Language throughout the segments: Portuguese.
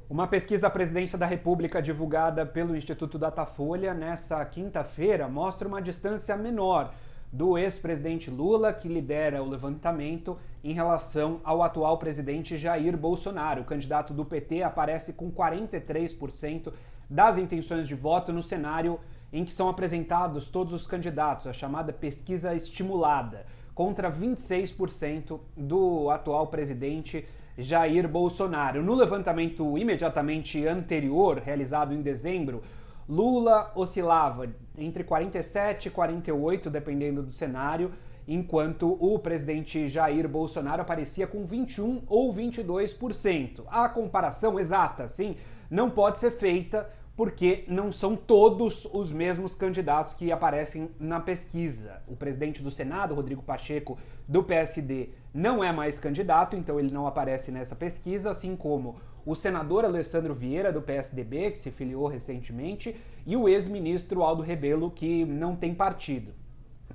Uma pesquisa à presidência da República divulgada pelo Instituto Datafolha nesta quinta-feira mostra uma distância menor do ex-presidente Lula, que lidera o levantamento, em relação ao atual presidente Jair Bolsonaro. O candidato do PT aparece com 43% das intenções de voto no cenário em que são apresentados todos os candidatos, a chamada pesquisa estimulada, contra 26% do atual presidente Jair Bolsonaro. No levantamento imediatamente anterior, realizado em dezembro, Lula oscilava entre 47 e 48, dependendo do cenário, enquanto o presidente Jair Bolsonaro aparecia com 21 ou 22%. A comparação exata, sim, não pode ser feita porque não são todos os mesmos candidatos que aparecem na pesquisa. O presidente do Senado, Rodrigo Pacheco, do PSD, não é mais candidato, então ele não aparece nessa pesquisa, assim como o senador Alessandro Vieira, do PSDB, que se filiou recentemente, e o ex-ministro Aldo Rebelo, que não tem partido.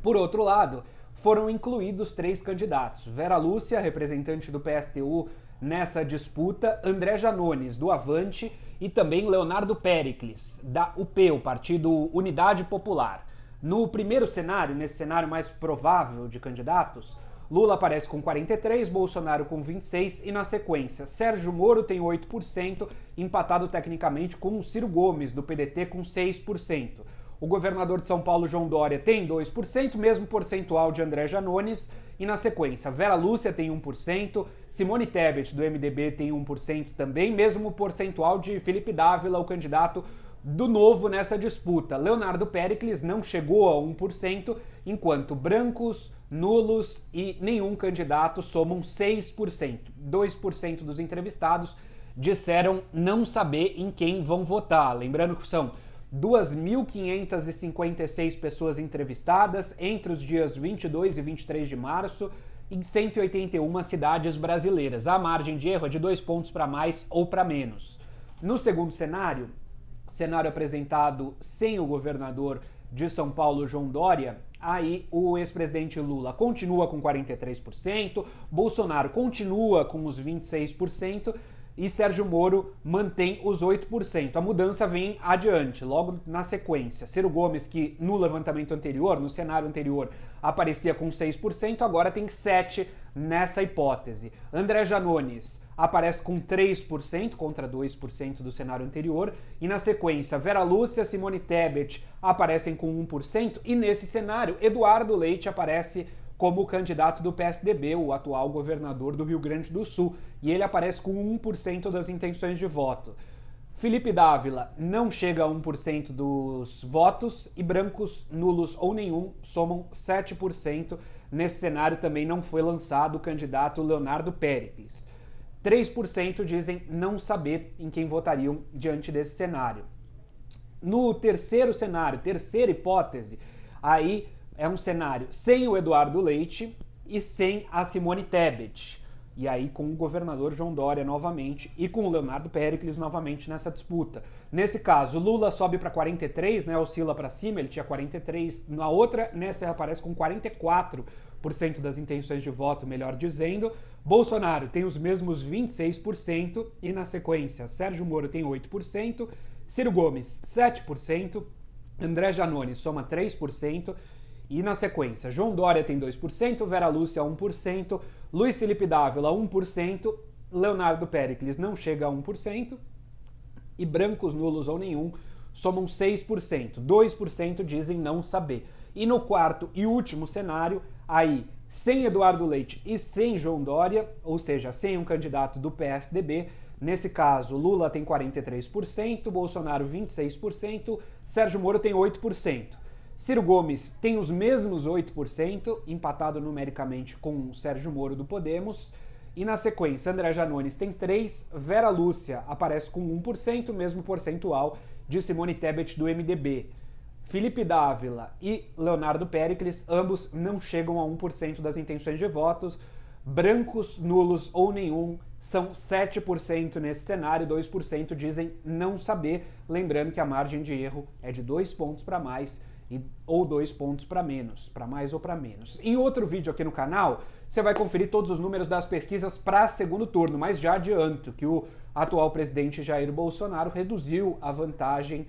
Por outro lado, foram incluídos 3 candidatos: Vera Lúcia, representante do PSTU nessa disputa, André Janones, do Avante, e também Leonardo Péricles, da UP, o Partido Unidade Popular. No primeiro cenário, nesse cenário mais provável de candidatos, Lula aparece com 43%, Bolsonaro com 26% e, na sequência, Sérgio Moro tem 8%, empatado tecnicamente com Ciro Gomes, do PDT, com 6%. O governador de São Paulo, João Dória, tem 2%, mesmo percentual de André Janones. E na sequência, Vera Lúcia tem 1%, Simone Tebet, do MDB, tem 1% também, mesmo percentual de Felipe Dávila, o candidato do Novo nessa disputa. Leonardo Péricles não chegou a 1%, enquanto brancos, nulos e nenhum candidato somam 6%. 2% dos entrevistados disseram não saber em quem vão votar. Lembrando que são 2.556 pessoas entrevistadas entre os dias 22 e 23 de março em 181 cidades brasileiras. A margem de erro é de 2 pontos para mais ou para menos. No segundo cenário apresentado sem o governador de São Paulo, João Dória, aí o ex-presidente Lula continua com 43%, Bolsonaro continua com os 26%, e Sérgio Moro mantém os 8%. A mudança vem adiante, logo na sequência. Ciro Gomes, que no levantamento anterior, no cenário anterior, aparecia com 6%, agora tem 7% nessa hipótese. André Janones aparece com 3% contra 2% do cenário anterior, e na sequência Vera Lúcia, Simone Tebet aparecem com 1%, e nesse cenário Eduardo Leite aparece como candidato do PSDB, o atual governador do Rio Grande do Sul, e ele aparece com 1% das intenções de voto. Felipe Dávila não chega a 1% dos votos, e brancos, nulos ou nenhum somam 7%. Nesse cenário também não foi lançado o candidato Leonardo Péricles. 3% dizem não saber em quem votariam diante desse cenário. No terceiro cenário, terceira hipótese, aí é um cenário sem o Eduardo Leite e sem a Simone Tebet. E aí com o governador João Dória novamente e com o Leonardo Péricles novamente nessa disputa. Nesse caso, Lula sobe para 43%, né, oscila para cima, ele tinha 43%. Na outra, nessa ele aparece com 44% das intenções de voto, melhor dizendo. Bolsonaro tem os mesmos 26% e na sequência, Sérgio Moro tem 8%, Ciro Gomes 7%, André Janones soma 3%, e na sequência, João Dória tem 2%, Vera Lúcia 1%, Luiz Felipe Dávila 1%, Leonardo Péricles não chega a 1%, e brancos, nulos ou nenhum somam 6%. 2% dizem não saber. E no quarto e último cenário, aí sem Eduardo Leite e sem João Dória, ou seja, sem um candidato do PSDB, nesse caso Lula tem 43%, Bolsonaro 26%, Sérgio Moro tem 8%. Ciro Gomes tem os mesmos 8%, empatado numericamente com o Sérgio Moro do Podemos. E na sequência, André Janones tem 3%, Vera Lúcia aparece com 1%, mesmo percentual de Simone Tebet do MDB. Felipe Dávila e Leonardo Péricles, ambos não chegam a 1% das intenções de votos. Brancos, nulos ou nenhum são 7% nesse cenário, 2% dizem não saber. Lembrando que a margem de erro é de 2 pontos para mais ou 2 pontos para menos, para mais ou para menos. Em outro vídeo aqui no canal, você vai conferir todos os números das pesquisas para segundo turno, mas já adianto que o atual presidente Jair Bolsonaro reduziu a vantagem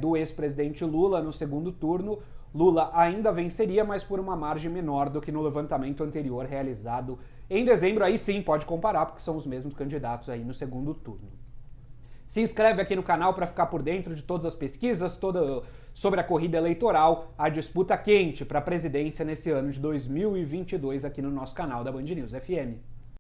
do ex-presidente Lula no segundo turno. Lula ainda venceria, mas por uma margem menor do que no levantamento anterior realizado em dezembro. Aí sim pode comparar, porque são os mesmos candidatos aí no segundo turno. Se inscreve aqui no canal para ficar por dentro de todas as pesquisas, sobre a corrida eleitoral, a disputa quente para a presidência nesse ano de 2022 aqui no nosso canal da Band News FM.